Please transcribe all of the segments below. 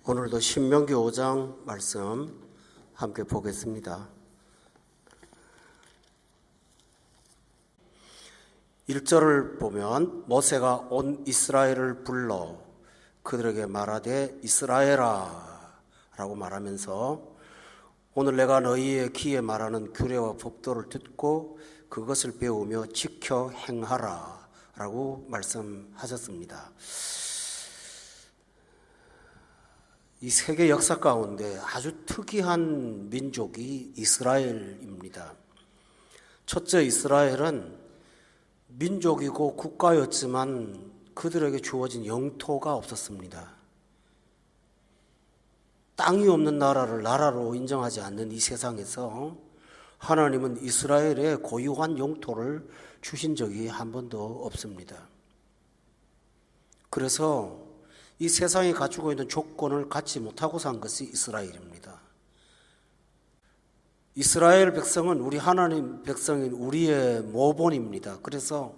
오늘도 신명기 5장 말씀 함께 보겠습니다. 1절을 보면 모세가 온 이스라엘을 불러 그들에게 말하되 이스라엘아 라고 말하면서 오늘 내가 너희의 귀에 말하는 규례와 법도를 듣고 그것을 배우며 지켜 행하라 라고 말씀하셨습니다. 이 세계 역사 가운데 아주 특이한 민족이 이스라엘입니다. 첫째, 이스라엘은 민족이고 국가였지만 그들에게 주어진 영토가 없었습니다. 땅이 없는 나라를 나라로 인정하지 않는 이 세상에서 하나님은 이스라엘에 고유한 영토를 주신 적이 한 번도 없습니다. 그래서 이 세상이 갖추고 있는 조건을 갖지 못하고 산 것이 이스라엘입니다. 이스라엘 백성은 우리 하나님 백성인 우리의 모본입니다. 그래서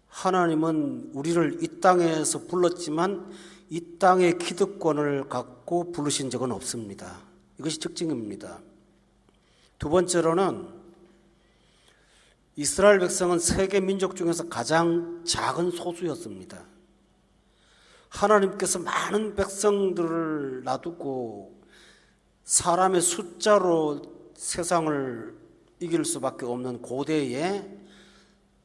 하나님은 우리를 이 땅에서 불렀지만 이 땅의 기득권을 갖고 부르신 적은 없습니다. 이것이 특징입니다. 두 번째로는 이스라엘 백성은 세계 민족 중에서 가장 작은 소수였습니다. 하나님께서 많은 백성들을 놔두고 사람의 숫자로 세상을 이길 수밖에 없는 고대에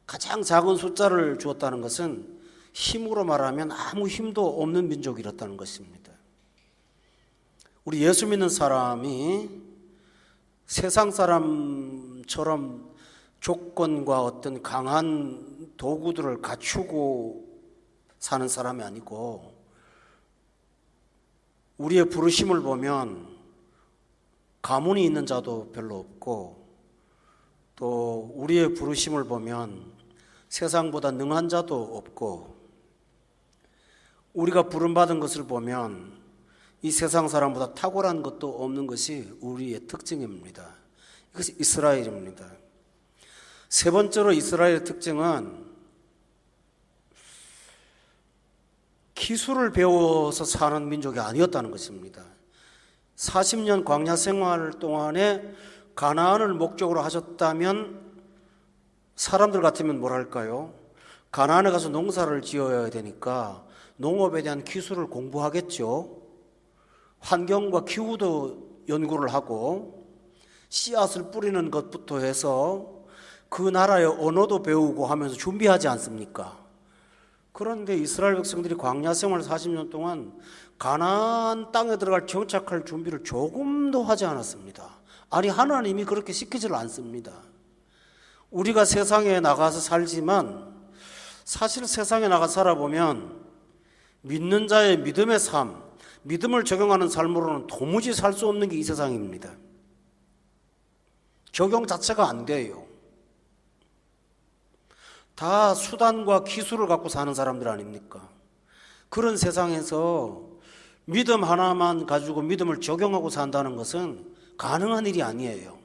가장 작은 숫자를 주었다는 것은 힘으로 말하면 아무 힘도 없는 민족이었다는 것입니다. 우리 예수 믿는 사람이 세상 사람처럼 조건과 어떤 강한 도구들을 갖추고 사는 사람이 아니고 우리의 부르심을 보면 가문이 있는 자도 별로 없고 또 우리의 부르심을 보면 세상보다 능한 자도 없고 우리가 부름받은 것을 보면 이 세상 사람보다 탁월한 것도 없는 것이 우리의 특징입니다. 이것이 이스라엘입니다. 세 번째로 이스라엘의 특징은 기술을 배워서 사는 민족이 아니었다는 것입니다. 40년 광야 생활 동안에 가나안을 목적으로 하셨다면 사람들 같으면 뭐랄까요? 가나안에 가서 농사를 지어야 되니까 농업에 대한 기술을 공부하겠죠. 환경과 기후도 연구를 하고 씨앗을 뿌리는 것부터 해서 그 나라의 언어도 배우고 하면서 준비하지 않습니까? 그런데 이스라엘 백성들이 광야 생활 40년 동안 가나안 땅에 들어갈 정착할 준비를 조금도 하지 않았습니다. 아니 하나님이 그렇게 시키질 않습니다. 우리가 세상에 나가서 살지만 사실 세상에 나가 살아보면 믿는 자의 믿음의 삶, 믿음을 적용하는 삶으로는 도무지 살 수 없는 게 이 세상입니다. 적용 자체가 안 돼요. 다 수단과 기술을 갖고 사는 사람들 아닙니까? 그런 세상에서 믿음 하나만 가지고 믿음을 적용하고 산다는 것은 가능한 일이 아니에요.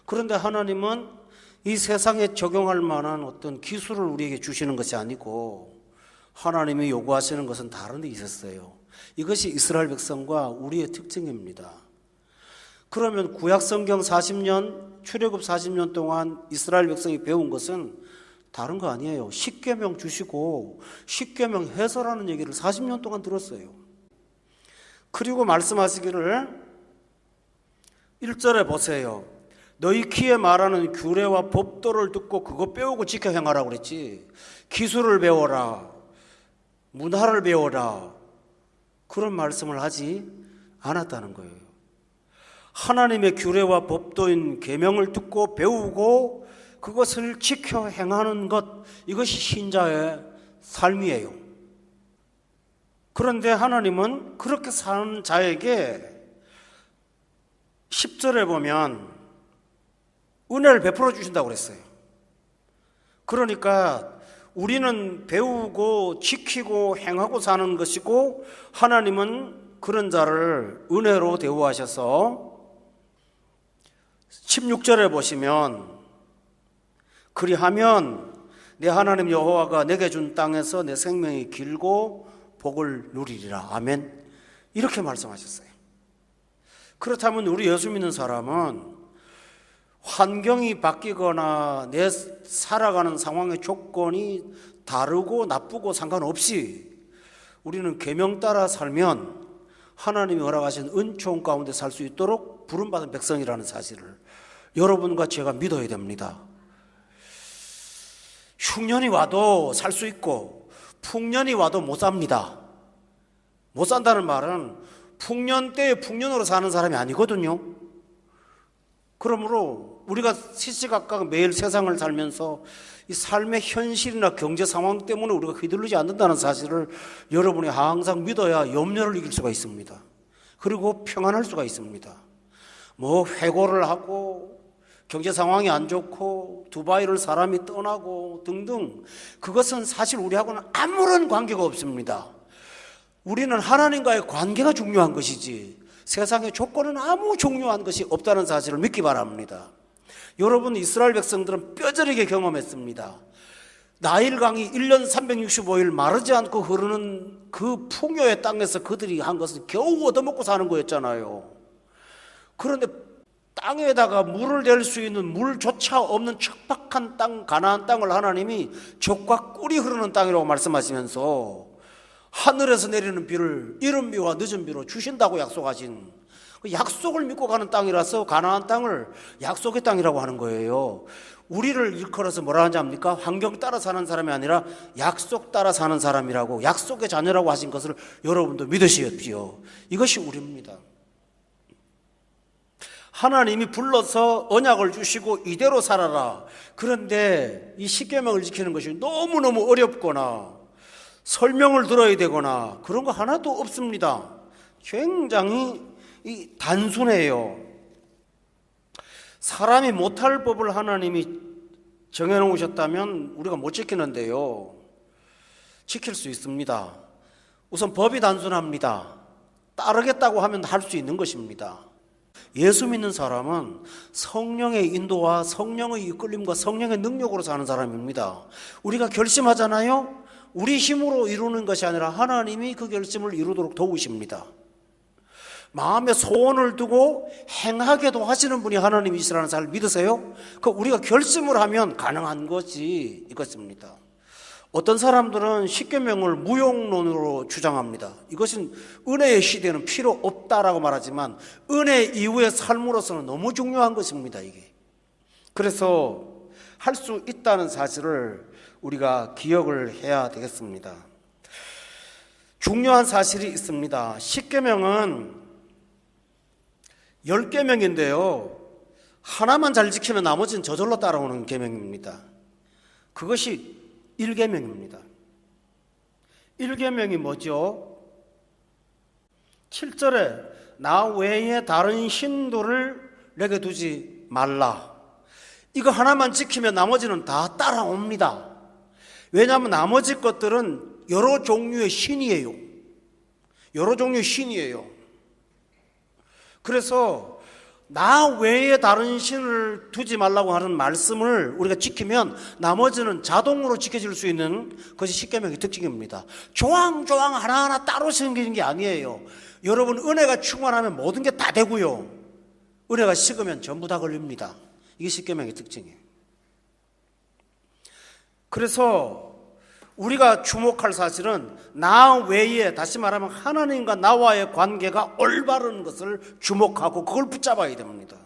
그런데 하나님은 이 세상에 적용할 만한 어떤 기술을 우리에게 주시는 것이 아니고 하나님이 요구하시는 것은 다른 데 있었어요. 이것이 이스라엘 백성과 우리의 특징입니다. 그러면 구약 성경 40년, 출애굽 40년 동안 이스라엘 백성이 배운 것은 다른 거 아니에요. 십계명 주시고 십계명 해설하는 얘기를 40년 동안 들었어요. 그리고 말씀하시기를 1절에 보세요. 너희 귀에 말하는 규례와 법도를 듣고 그거 배우고 지켜 행하라고 그랬지. 기술을 배워라. 문화를 배워라. 그런 말씀을 하지 않았다는 거예요. 하나님의 규례와 법도인 계명을 듣고 배우고 그것을 지켜 행하는 것, 이것이 신자의 삶이에요. 그런데 하나님은 그렇게 사는 자에게 10절에 보면 은혜를 베풀어 주신다고 그랬어요. 그러니까 우리는 배우고 지키고 행하고 사는 것이고 하나님은 그런 자를 은혜로 대우하셔서 16절에 보시면 그리하면 내 하나님 여호와가 내게 준 땅에서 내 생명이 길고 복을 누리리라. 아멘. 이렇게 말씀하셨어요. 그렇다면 우리 예수 믿는 사람은 환경이 바뀌거나 내 살아가는 상황의 조건이 다르고 나쁘고 상관없이 우리는 계명 따라 살면 하나님이 허락하신 은총 가운데 살 수 있도록 부름받은 백성이라는 사실을 여러분과 제가 믿어야 됩니다. 흉년이 와도 살 수 있고 풍년이 와도 못 삽니다. 못 산다는 말은 풍년 때에 풍년으로 사는 사람이 아니거든요. 그러므로 우리가 시시각각 매일 세상을 살면서 이 삶의 현실이나 경제 상황 때문에 우리가 휘둘리지 않는다는 사실을 여러분이 항상 믿어야 염려를 이길 수가 있습니다. 그리고 평안할 수가 있습니다. 뭐 회고를 하고 경제 상황이 안 좋고 두바이를 사람이 떠나고 등등, 그것은 사실 우리하고는 아무런 관계가 없습니다. 우리는 하나님과의 관계가 중요한 것이지 세상의 조건은 아무 중요한 것이 없다는 사실을 믿기 바랍니다. 여러분, 이스라엘 백성들은 뼈저리게 경험했습니다. 나일강이 1년 365일 마르지 않고 흐르는 그 풍요의 땅에서 그들이 한 것은 겨우 얻어먹고 사는 거였잖아요. 그런데 땅에다가 물을 댈 수 있는 물조차 없는 척박한 땅, 가나안 땅을 하나님이 적과 꿀이 흐르는 땅이라고 말씀하시면서 하늘에서 내리는 비를 이른 비와 늦은 비로 주신다고 약속하신 그 약속을 믿고 가는 땅이라서 가나안 땅을 약속의 땅이라고 하는 거예요. 우리를 일컬어서 뭐라 하는지 압니까? 환경 따라 사는 사람이 아니라 약속 따라 사는 사람이라고, 약속의 자녀라고 하신 것을 여러분도 믿으시옵시오. 이것이 우리입니다. 하나님이 불러서 언약을 주시고 이대로 살아라. 그런데 이 십계명을 지키는 것이 너무너무 어렵거나 설명을 들어야 되거나 그런 거 하나도 없습니다. 굉장히 단순해요. 사람이 못할 법을 하나님이 정해놓으셨다면 우리가 못 지키는데요, 지킬 수 있습니다. 우선 법이 단순합니다. 따르겠다고 하면 할 수 있는 것입니다. 예수 믿는 사람은 성령의 인도와 성령의 이끌림과 성령의 능력으로 사는 사람입니다. 우리가 결심하잖아요. 우리 힘으로 이루는 것이 아니라 하나님이 그 결심을 이루도록 도우십니다. 마음에 소원을 두고 행하게도 하시는 분이 하나님이시라는 사실을 믿으세요? 그 우리가 결심을 하면 가능한 것이 이것입니다. 어떤 사람들은 십계명을 무용론으로 주장합니다. 이것은 은혜의 시대는 필요 없다라고 말하지만 은혜 이후의 삶으로서는 너무 중요한 것입니다, 이게. 그래서 할 수 있다는 사실을 우리가 기억을 해야 되겠습니다. 중요한 사실이 있습니다. 십계명은 10계명인데요, 하나만 잘 지키면 나머지는 저절로 따라오는 계명입니다. 그것이 1계명입니다. 1계명이 뭐죠? 7절에 나 외에 다른 신도를 내게 두지 말라. 이거 하나만 지키면 나머지는 다 따라옵니다. 왜냐하면 나머지 것들은 여러 종류의 신이에요. 여러 종류의 신이에요. 그래서 나 외에 다른 신을 두지 말라고 하는 말씀을 우리가 지키면 나머지는 자동으로 지켜질 수 있는 것이 십계명의 특징입니다. 조항조항 하나하나 따로 생기는 게 아니에요. 여러분, 은혜가 충만하면 모든 게 다 되고요, 은혜가 식으면 전부 다 걸립니다. 이게 십계명의 특징이에요. 그래서 우리가 주목할 사실은 나 외에, 다시 말하면 하나님과 나와의 관계가 올바른 것을 주목하고 그걸 붙잡아야 됩니다.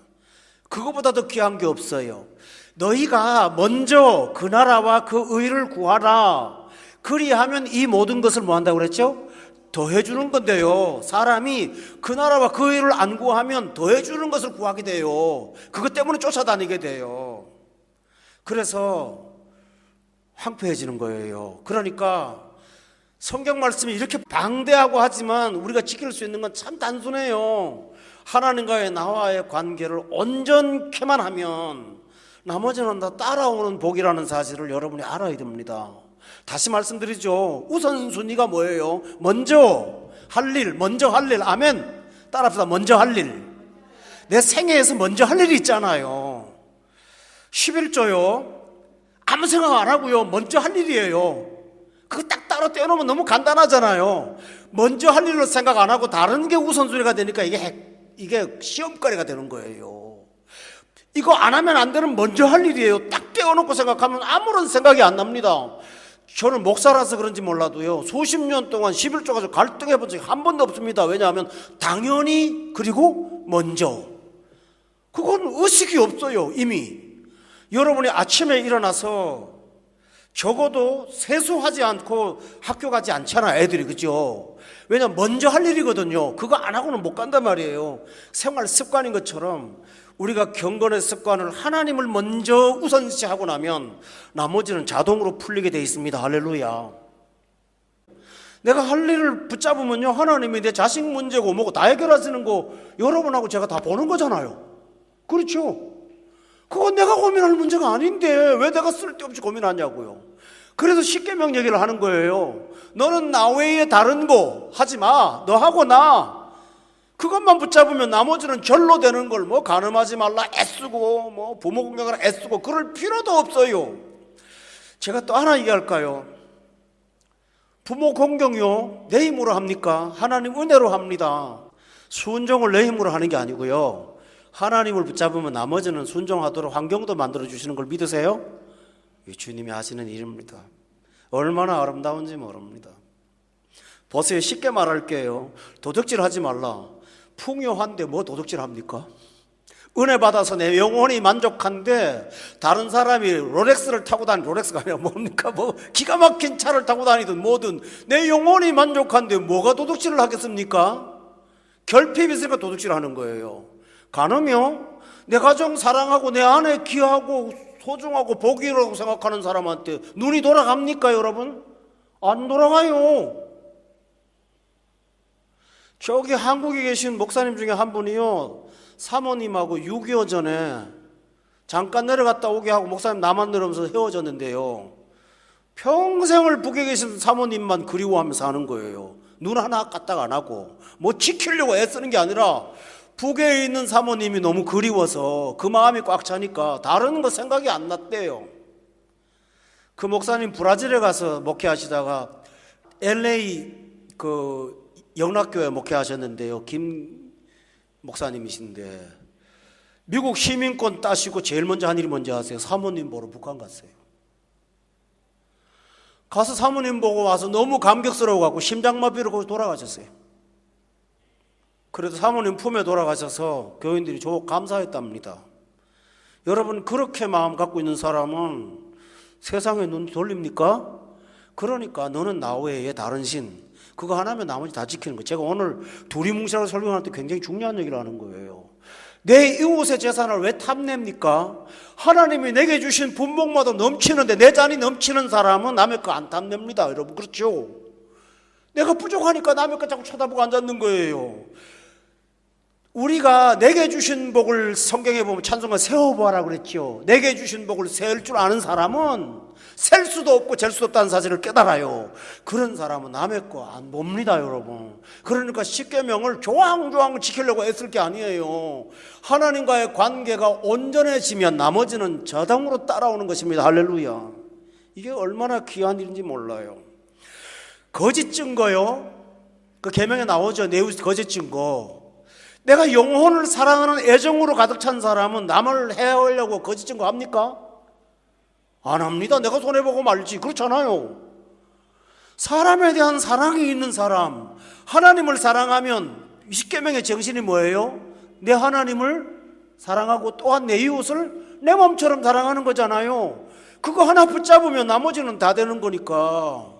그거보다 더 귀한 게 없어요. 너희가 먼저 그 나라와 그 의를 구하라. 그리하면 이 모든 것을 뭐 한다고 그랬죠? 더해주는 건데요, 사람이 그 나라와 그 의를 안 구하면 더해주는 것을 구하게 돼요. 그것 때문에 쫓아다니게 돼요. 그래서 황폐해지는 거예요. 그러니까 성경 말씀이 이렇게 방대하고 하지만 우리가 지킬 수 있는 건 참 단순해요. 하나님과의 나와의 관계를 온전케만 하면 나머지는 다 따라오는 복이라는 사실을 여러분이 알아야 됩니다. 다시 말씀드리죠. 우선순위가 뭐예요? 먼저 할 일, 먼저 할 일. 아멘. 따라합시다. 먼저 할 일. 내 생애에서 먼저 할 일이 있잖아요. 11조요. 아무 생각 안 하고요, 먼저 할 일이에요. 그거 딱 따라 따로 떼어놓으면 너무 간단하잖아요. 먼저 할 일을 생각 안 하고 다른 게 우선순위가 되니까 이게 시험거리가 되는 거예요. 이거 안 하면 안 되는 먼저 할 일이에요. 딱 떼어놓고 생각하면 아무런 생각이 안 납니다. 저는 목사라서 그런지 몰라도요, 수십 년 동안 11조 가지고 갈등해 본 적이 한 번도 없습니다. 왜냐하면 당연히, 그리고 먼저, 그건 의식이 없어요. 이미 여러분이 아침에 일어나서 적어도 세수하지 않고 학교 가지 않잖아, 애들이. 그죠? 왜냐하면 먼저 할 일이거든요. 그거 안 하고는 못 간단 말이에요. 생활 습관인 것처럼 우리가 경건의 습관을 하나님을 먼저 우선시하고 나면 나머지는 자동으로 풀리게 돼 있습니다. 할렐루야. 내가 할 일을 붙잡으면요, 하나님이 내 자식 문제고 뭐고 다 해결하시는 거 여러분하고 제가 다 보는 거잖아요. 그렇죠? 그건 내가 고민할 문제가 아닌데 왜 내가 쓸데없이 고민하냐고요. 그래서 십계명 얘기를 하는 거예요. 너는 나 외에 다른 거 하지 마. 너하고 나 그것만 붙잡으면 나머지는 절로 되는 걸 뭐 간음하지 말라 애쓰고 뭐 부모 공경하라 애쓰고 그럴 필요도 없어요. 제가 또 하나 얘기할까요? 부모 공경이요, 내 힘으로 합니까? 하나님 은혜로 합니다. 순종을 내 힘으로 하는 게 아니고요, 하나님을 붙잡으면 나머지는 순종하도록 환경도 만들어주시는 걸 믿으세요? 주님이 하시는 일입니다. 얼마나 아름다운지 모릅니다. 보세요. 쉽게 말할게요. 도둑질 하지 말라. 풍요한데 뭐 도둑질 합니까? 은혜 받아서 내 영혼이 만족한데 다른 사람이 롤렉스를 타고 다니는, 롤렉스가 아니라 뭡니까? 뭐 기가 막힌 차를 타고 다니든 뭐든 내 영혼이 만족한데 뭐가 도둑질을 하겠습니까? 결핍이 있으니까 도둑질을 하는 거예요. 간음이요? 내 가정 사랑하고 내 아내 귀하고 소중하고 복이라고 생각하는 사람한테 눈이 돌아갑니까, 여러분? 안 돌아가요. 저기 한국에 계신 목사님 중에 한 분이요, 사모님하고 6.25 전에 잠깐 내려갔다 오게 하고 목사님 나만 내려오면서 헤어졌는데요, 평생을 북에 계신 사모님만 그리워하면서 사는 거예요. 눈 하나 까딱 안 하고 뭐 지키려고 애쓰는 게 아니라 북에 있는 사모님이 너무 그리워서 그 마음이 꽉 차니까 다른 거 생각이 안 났대요. 그 목사님 브라질에 가서 목회하시다가 LA 그 영락교회 목회하셨는데요, 김 목사님이신데 미국 시민권 따시고 제일 먼저 한 일이 뭔지 아세요? 사모님 보러 북한 갔어요. 가서 사모님 보고 와서 너무 감격스러워갖고 심장마비로 거기서 돌아가셨어요. 그래도 사모님 품에 돌아가셔서 교인들이 감사했답니다. 여러분, 그렇게 마음 갖고 있는 사람은 세상에 눈 돌립니까? 그러니까 너는 나 외에 다른 신, 그거 하나면 나머지 다 지키는 거예요. 제가 오늘 두리뭉실하게 설명할 때 굉장히 중요한 얘기를 하는 거예요. 내 이웃의 재산을 왜 탐냅니까? 하나님이 내게 주신 분목마다 넘치는데 내 잔이 넘치는 사람은 남의 거 안 탐냅니다. 여러분, 그렇죠? 내가 부족하니까 남의 거 자꾸 쳐다보고 앉았는 거예요. 우리가 내게 주신 복을 성경에 보면 찬송가 세어보아라 그랬죠. 내게 주신 복을 세을 줄 아는 사람은 셀 수도 없고 잴 수도 없다는 사실을 깨달아요. 그런 사람은 남의 거 안 봅니다, 여러분. 그러니까 십계명을 조항조항 지키려고 애쓸 게 아니에요. 하나님과의 관계가 온전해지면 나머지는 자동으로 따라오는 것입니다. 할렐루야. 이게 얼마나 귀한 일인지 몰라요. 거짓 증거요, 그 계명에 나오죠. 내 거짓 증거. 내가 영혼을 사랑하는 애정으로 가득 찬 사람은 남을 해하려고 거짓 증거 합니까? 안 합니다. 내가 손해보고 말지. 그렇잖아요. 사람에 대한 사랑이 있는 사람, 하나님을 사랑하면 십계명의 정신이 뭐예요? 내 하나님을 사랑하고 또한 내 이웃을 내 몸처럼 사랑하는 거잖아요. 그거 하나 붙잡으면 나머지는 다 되는 거니까.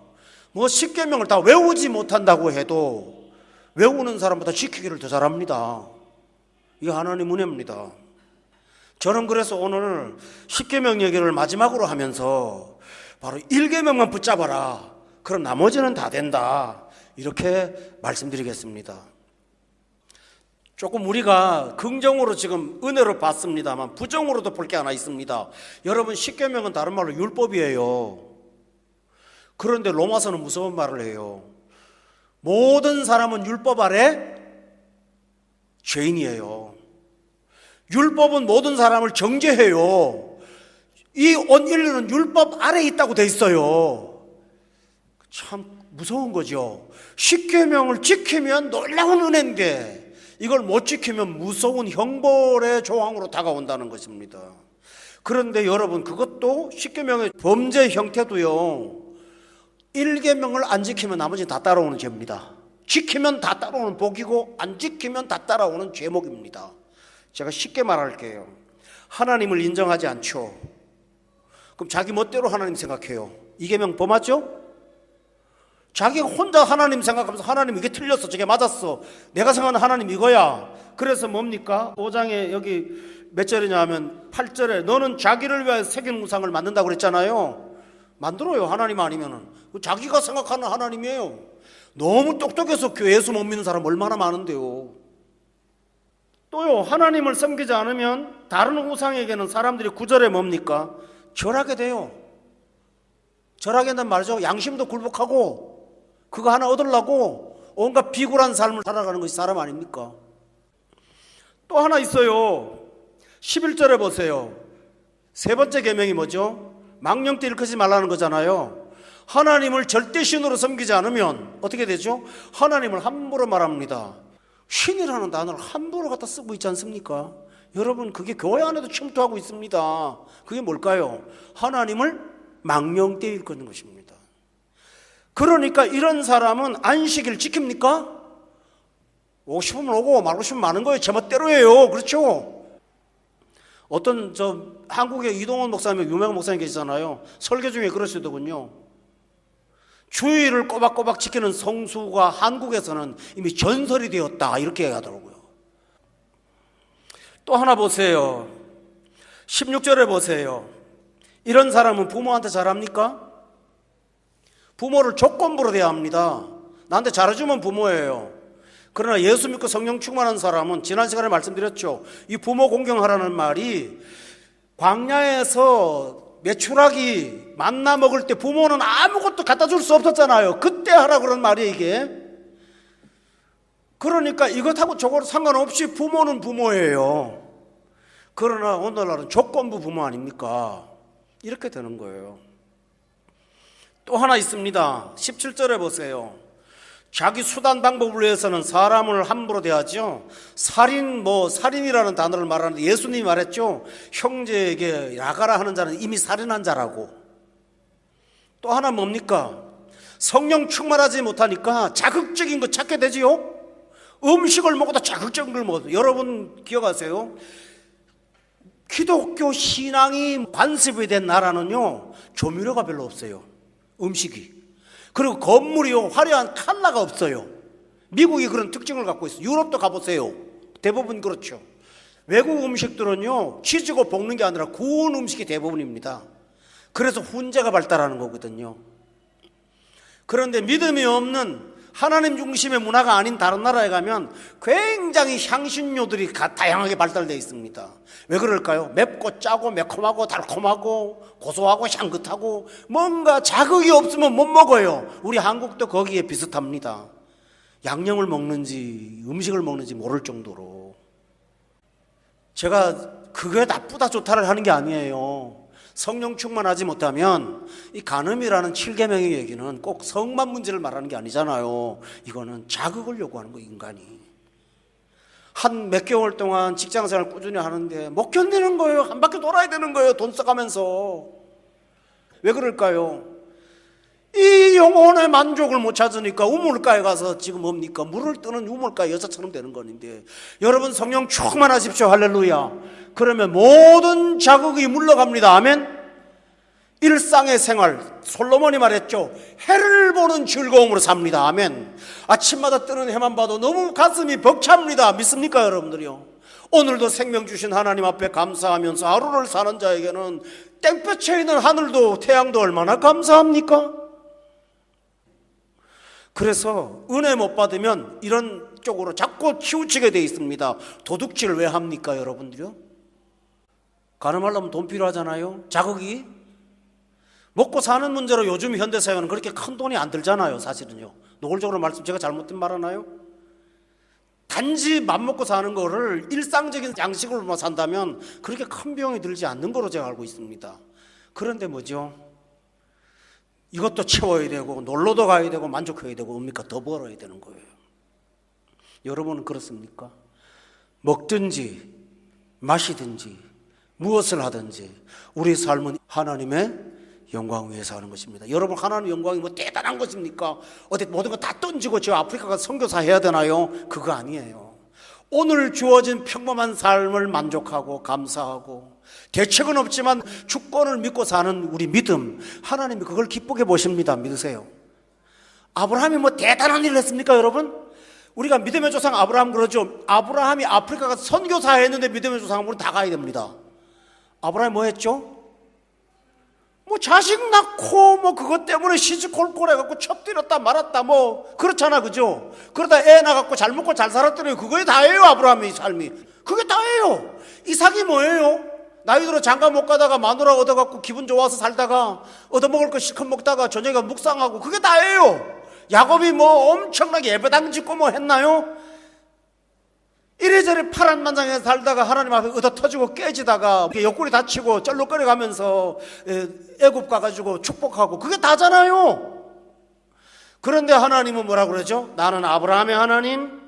뭐 십계명을 다 외우지 못한다고 해도 외우는 사람보다 지키기를 더 잘합니다. 이게 하나님 은혜입니다. 저는 그래서 오늘 십계명 얘기를 마지막으로 하면서 바로 1계명만 붙잡아라, 그럼 나머지는 다 된다, 이렇게 말씀드리겠습니다. 조금 우리가 긍정으로 지금 은혜로 봤습니다만 부정으로도 볼 게 하나 있습니다. 여러분, 십계명은 다른 말로 율법이에요. 그런데 로마서는 무서운 말을 해요. 모든 사람은 율법 아래 죄인이에요. 율법은 모든 사람을 정죄해요. 이 온 인류는 율법 아래 있다고 돼 있어요. 참 무서운 거죠. 십계명을 지키면 놀라운 은혜인데 이걸 못 지키면 무서운 형벌의 조항으로 다가온다는 것입니다. 그런데 여러분, 그것도 십계명의 범죄 형태도요, 1계명을 안 지키면 나머지 다 따라오는 죄입니다. 지키면 다 따라오는 복이고 안 지키면 다 따라오는 죄목입니다. 제가 쉽게 말할게요. 하나님을 인정하지 않죠. 그럼 자기 멋대로 하나님 생각해요. 2계명 범하죠? 자기가 혼자 하나님 생각하면서 하나님 이게 틀렸어, 저게 맞았어, 내가 생각하는 하나님 이거야. 그래서 뭡니까? 5장에 여기 몇 절이냐 하면 8절에 너는 자기를 위하여 새긴 우상을 만든다고 그랬잖아요. 만들어요. 하나님 아니면은 자기가 생각하는 하나님이에요. 너무 똑똑해서 교회 예수 못 믿는 사람 얼마나 많은데요. 또요, 하나님을 섬기지 않으면 다른 우상에게는 사람들이 9절에 뭡니까? 절하게 돼요. 절하게 된단 말이죠. 양심도 굴복하고 그거 하나 얻으려고 온갖 비굴한 삶을 살아가는 것이 사람 아닙니까? 또 하나 있어요. 11절에 보세요. 세 번째 계명이 뭐죠? 망령되 일컫지 말라는 거잖아요. 하나님을 절대 신으로 섬기지 않으면 어떻게 되죠? 하나님을 함부로 말합니다. 신이라는 단어를 함부로 갖다 쓰고 있지 않습니까? 여러분, 그게 교회 안에도 침투하고 있습니다. 그게 뭘까요? 하나님을 망령되 일컫는 것입니다. 그러니까 이런 사람은 안식일 지킵니까? 오고 싶으면 오고 말고 싶으면 마는 거예요. 제멋대로예요. 그렇죠? 어떤 한국의 이동원 목사님, 유명한 목사님 계시잖아요. 설교 중에 그러시더군요. 주일을 꼬박꼬박 지키는 성수가 한국에서는 이미 전설이 되었다, 이렇게 하더라고요. 또 하나 보세요. 16절에 보세요. 이런 사람은 부모한테 잘합니까? 부모를 조건부로 대합니다. 나한테 잘해주면 부모예요. 그러나 예수 믿고 성령 충만한 사람은, 지난 시간에 말씀드렸죠, 이 부모 공경하라는 말이 광야에서 메추라기 만나 먹을 때 부모는 아무것도 갖다 줄 수 없었잖아요. 그때 하라 그런 말이에요, 이게. 그러니까 이것하고 저거랑 상관없이 부모는 부모예요. 그러나 오늘날은 조건부 부모 아닙니까? 이렇게 되는 거예요. 또 하나 있습니다. 17절에 보세요. 자기 수단 방법을 위해서는 사람을 함부로 대하죠. 살인이라는 단어를 말하는데 예수님이 말했죠. 형제에게 나가라 하는 자는 이미 살인한 자라고. 또 하나 뭡니까? 성령 충만하지 못하니까 자극적인 거 찾게 되지요. 음식을 먹어도 자극적인 걸 먹어도. 여러분 기억하세요? 기독교 신앙이 관습이 된 나라는요, 조미료가 별로 없어요. 음식이. 그리고 건물이요, 화려한 칸나가 없어요. 미국이 그런 특징을 갖고 있어요. 유럽도 가보세요. 대부분 그렇죠. 외국 음식들은요, 치즈고 볶는 게 아니라 구운 음식이 대부분입니다. 그래서 훈제가 발달하는 거거든요. 그런데 믿음이 없는 하나님 중심의 문화가 아닌 다른 나라에 가면 굉장히 향신료들이 다양하게 발달되어 있습니다. 왜 그럴까요? 맵고 짜고 매콤하고 달콤하고 고소하고 향긋하고 뭔가 자극이 없으면 못 먹어요. 우리 한국도 거기에 비슷합니다. 양념을 먹는지 음식을 먹는지 모를 정도로. 제가 그게 나쁘다 좋다를 하는 게 아니에요. 성령 충만하지 못하면 이 간음이라는 7계명의 얘기는 꼭 성만 문제를 말하는 게 아니잖아요. 이거는 자극을 요구하는 거, 인간이. 한 몇 개월 동안 직장생활 꾸준히 하는데 못 견디는 거예요. 한 바퀴 돌아야 되는 거예요. 돈 써가면서. 왜 그럴까요? 이 영혼의 만족을 못 찾으니까 우물가에 가서 지금 뭡니까? 물을 뜨는 우물가 여자처럼 되는 건데, 여러분 성령 충만하십시오. 할렐루야. 그러면 모든 자극이 물러갑니다. 아멘. 일상의 생활, 솔로몬이 말했죠. 해를 보는 즐거움으로 삽니다. 아멘. 아침마다 뜨는 해만 봐도 너무 가슴이 벅찹니다. 믿습니까, 여러분들이요? 오늘도 생명 주신 하나님 앞에 감사하면서 하루를 사는 자에게는 땡볕에 있는 하늘도 태양도 얼마나 감사합니까? 그래서 은혜 못 받으면 이런 쪽으로 자꾸 치우치게 돼 있습니다. 도둑질을 왜 합니까, 여러분들이요? 가늠하려면 돈 필요하잖아요. 자극이. 먹고 사는 문제로 요즘 현대사회는 그렇게 큰 돈이 안 들잖아요, 사실은요. 노골적으로 제가 잘못된 말 하나요? 단지 맘먹고 사는 거를 일상적인 양식으로만 산다면 그렇게 큰 비용이 들지 않는 거로 제가 알고 있습니다. 그런데 뭐죠? 이것도 채워야 되고 놀러도 가야 되고 만족해야 되고 뭡니까? 더 벌어야 되는 거예요. 여러분은 그렇습니까? 먹든지 마시든지 무엇을 하든지 우리 삶은 하나님의 영광 위해서 하는 것입니다. 여러분, 하나님의 영광이 뭐 대단한 것입니까? 어디 모든 거 다 던지고 저 아프리카 가서 선교사 해야 되나요? 그거 아니에요. 오늘 주어진 평범한 삶을 만족하고 감사하고 대책은 없지만 주권을 믿고 사는 우리 믿음, 하나님이 그걸 기쁘게 보십니다. 믿으세요. 아브라함이 뭐 대단한 일을 했습니까, 여러분? 우리가 믿음의 조상 아브라함 그러죠. 아브라함이 아프리카 가서 선교사 했는데 믿음의 조상으로 다 가야 됩니다. 아브라함이 뭐 했죠? 뭐 자식 낳고 뭐 그것 때문에 시시콜콜 해갖고 첩들였다 말았다 뭐 그렇잖아, 그죠? 그러다 애 낳아갖고 잘 먹고 잘 살았더니 그거에 다예요. 아브라함의 삶이 그게 다예요. 이삭이 뭐예요? 나이 들어 장가 못 가다가 마누라 얻어갖고 기분 좋아서 살다가 얻어먹을 거 실컷 먹다가 저녁에 묵상하고 그게 다예요. 야곱이 뭐 엄청나게 예배당 짓고 뭐 했나요? 이래저래 파란만장해서 살다가 하나님 앞에 얻어 터지고 깨지다가 옆구리 다치고 쩔룩거려 가면서 애굽 가가지고 축복하고 그게 다잖아요. 그런데 하나님은 뭐라 그러죠? 나는 아브라함의 하나님,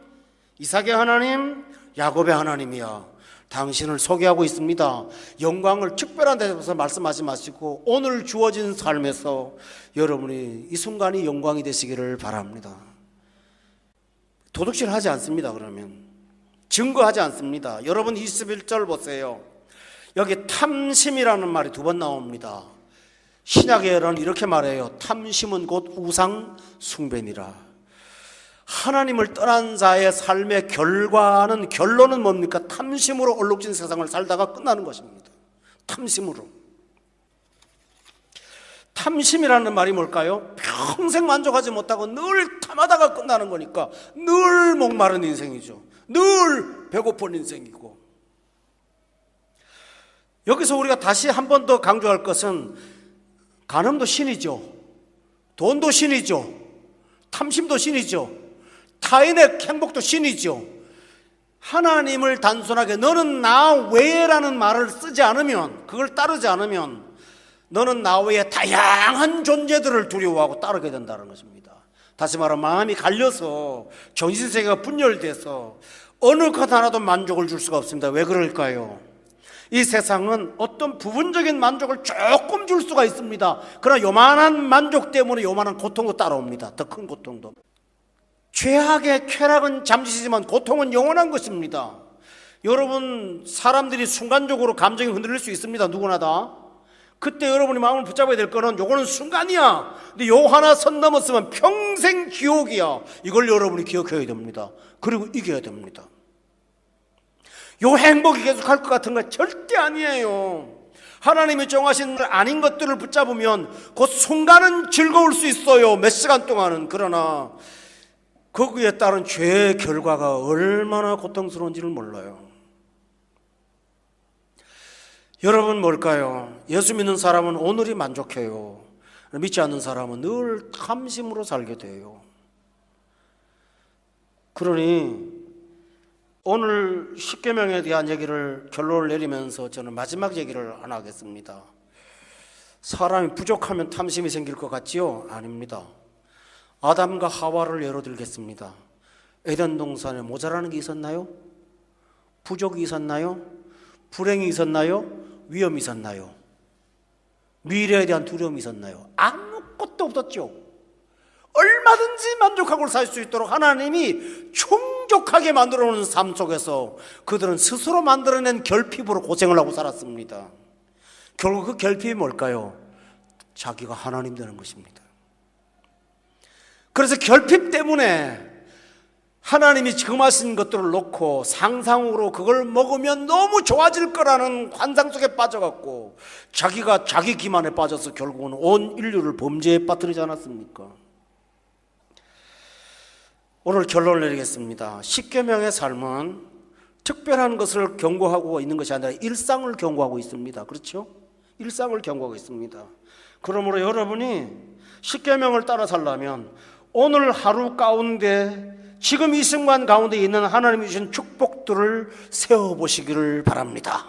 이삭의 하나님, 야곱의 하나님이야. 당신을 소개하고 있습니다. 영광을 특별한 데서 말씀하지 마시고 오늘 주어진 삶에서 여러분이 이 순간이 영광이 되시기를 바랍니다. 도둑질 하지 않습니다. 그러면 증거하지 않습니다. 여러분 21절 보세요. 여기 탐심이라는 말이 2번 나옵니다. 신약에는 이렇게 말해요. 탐심은 곧 우상 숭배니라. 하나님을 떠난 자의 삶의 결론은 뭡니까? 탐심으로 얼룩진 세상을 살다가 끝나는 것입니다. 탐심으로. 탐심이라는 말이 뭘까요? 평생 만족하지 못하고 늘 탐하다가 끝나는 거니까 늘 목마른 인생이죠. 늘 배고픈 인생이고. 여기서 우리가 다시 한 번 더 강조할 것은 간음도 신이죠. 돈도 신이죠. 탐심도 신이죠. 타인의 행복도 신이죠. 하나님을 단순하게 너는 나 외에라는 말을 쓰지 않으면, 그걸 따르지 않으면 너는 나 외에 다양한 존재들을 두려워하고 따르게 된다는 것입니다. 다시 말하면 마음이 갈려서 정신세계가 분열돼서 어느 것 하나도 만족을 줄 수가 없습니다. 왜 그럴까요? 이 세상은 어떤 부분적인 만족을 조금 줄 수가 있습니다. 그러나 요만한 만족 때문에 요만한 고통도 따라옵니다. 더 큰 고통도. 죄악의 쾌락은 잠시지만 고통은 영원한 것입니다. 여러분, 사람들이 순간적으로 감정이 흔들릴 수 있습니다. 누구나 다. 그때 여러분이 마음을 붙잡아야 될 거는 요거는 순간이야. 근데 요 하나 선 넘었으면 평생 지옥이야. 이걸 여러분이 기억해야 됩니다. 그리고 이겨야 됩니다. 요 행복이 계속할 것 같은 거 절대 아니에요. 하나님이 정하신 아닌 것들을 붙잡으면 그 순간은 즐거울 수 있어요. 몇 시간 동안은. 그러나 거기에 따른 죄의 결과가 얼마나 고통스러운지를 몰라요. 여러분 뭘까요? 예수 믿는 사람은 오늘이 만족해요. 믿지 않는 사람은 늘 탐심으로 살게 돼요. 그러니 오늘 십계명에 대한 얘기를 결론을 내리면서 저는 마지막 얘기를 하나 하겠습니다. 사람이 부족하면 탐심이 생길 것 같지요? 아닙니다. 아담과 하와를 예로 들겠습니다. 에덴 동산에 모자라는 게 있었나요? 부족이 있었나요? 불행이 있었나요? 위험이 있었나요? 미래에 대한 두려움이 있었나요? 아무것도 없었죠. 얼마든지 만족하고 살 수 있도록 하나님이 충족하게 만들어 놓은 삶 속에서 그들은 스스로 만들어낸 결핍으로 고생을 하고 살았습니다. 결국 그 결핍이 뭘까요? 자기가 하나님 되는 것입니다. 그래서 결핍 때문에 하나님이 지금 하신 것들을 놓고 상상으로 그걸 먹으면 너무 좋아질 거라는 환상 속에 빠져갖고 자기가 자기 기만에 빠져서 결국은 온 인류를 범죄에 빠뜨리지 않았습니까? 오늘 결론을 내리겠습니다. 십계명의 삶은 특별한 것을 경고하고 있는 것이 아니라 일상을 경고하고 있습니다. 그렇죠? 일상을 경고하고 있습니다. 그러므로 여러분이 십계명을 따라 살려면 오늘 하루 가운데 지금 이 순간 가운데 있는 하나님이 주신 축복들을 세워보시기를 바랍니다.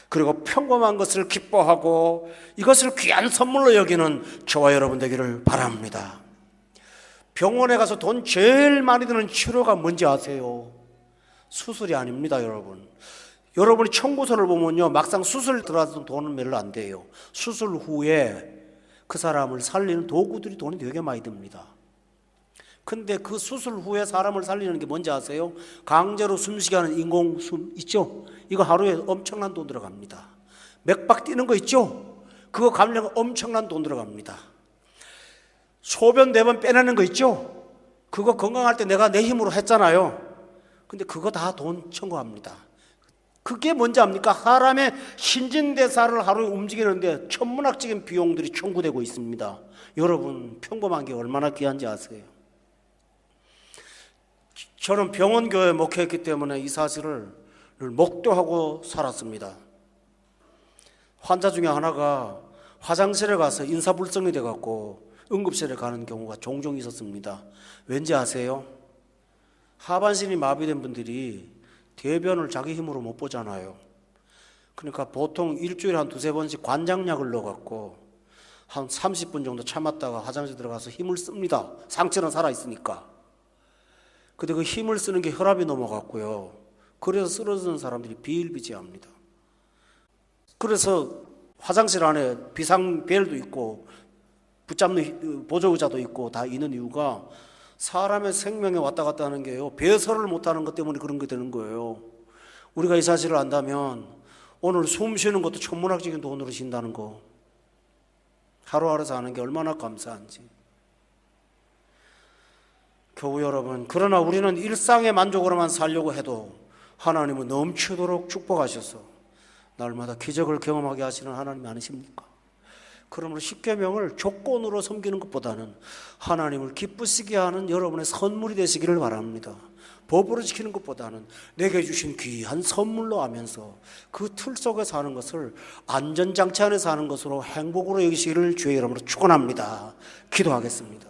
그리고 평범한 것을 기뻐하고 이것을 귀한 선물로 여기는 저와 여러분 되기를 바랍니다. 병원에 가서 돈 제일 많이 드는 치료가 뭔지 아세요? 수술이 아닙니다, 여러분. 여러분이 청구서를 보면요, 막상 수술 들어가서 돈은 별로 안 돼요. 수술 후에 그 사람을 살리는 도구들이 돈이 되게 많이 듭니다. 근데 그 수술 후에 사람을 살리는 게 뭔지 아세요? 강제로 숨쉬게 하는 인공숨 있죠? 이거 하루에 엄청난 돈 들어갑니다. 맥박 뛰는 거 있죠? 그거 가려면 엄청난 돈 들어갑니다. 소변 4번 빼내는 거 있죠? 그거 건강할 때 내가 내 힘으로 했잖아요. 근데 그거 다 돈 청구합니다. 그게 뭔지 압니까? 사람의 신진대사를 하루에 움직이는데 천문학적인 비용들이 청구되고 있습니다. 여러분, 평범한 게 얼마나 귀한지 아세요? 저는 병원교회 목회했기 때문에 이 사실을 목도하고 살았습니다. 환자 중에 하나가 화장실에 가서 인사불성이 돼갖고 응급실에 가는 경우가 종종 있었습니다. 왠지 아세요? 하반신이 마비된 분들이 대변을 자기 힘으로 못 보잖아요. 그러니까 보통 일주일에 한 2-3번씩 관장약을 넣어갖고 한 30분 정도 참았다가 화장실 들어가서 힘을 씁니다. 상처는 살아있으니까. 근데 그 힘을 쓰는 게 혈압이 넘어갔고요. 그래서 쓰러지는 사람들이 비일비재합니다. 그래서 화장실 안에 비상벨도 있고 붙잡는 보조의자도 있고 다 있는 이유가 사람의 생명에 왔다 갔다 하는 게요, 배설을 못하는 것 때문에 그런 게 되는 거예요. 우리가 이 사실을 안다면 오늘 숨 쉬는 것도 천문학적인 돈으로 신다는 거, 하루하루 사는 게 얼마나 감사한지. 교우 여러분, 그러나 우리는 일상의 만족으로만 살려고 해도 하나님은 넘치도록 축복하셔서 날마다 기적을 경험하게 하시는 하나님이 아니십니까? 그러므로 십계명을 조건으로 섬기는 것보다는 하나님을 기쁘시게 하는 여러분의 선물이 되시기를 바랍니다. 법으로 지키는 것보다는 내게 주신 귀한 선물로 하면서 그 틀 속에 사는 것을 안전장치 안에 사는 것으로 행복으로 여기시기를 주의 이름으로 축원합니다. 기도하겠습니다.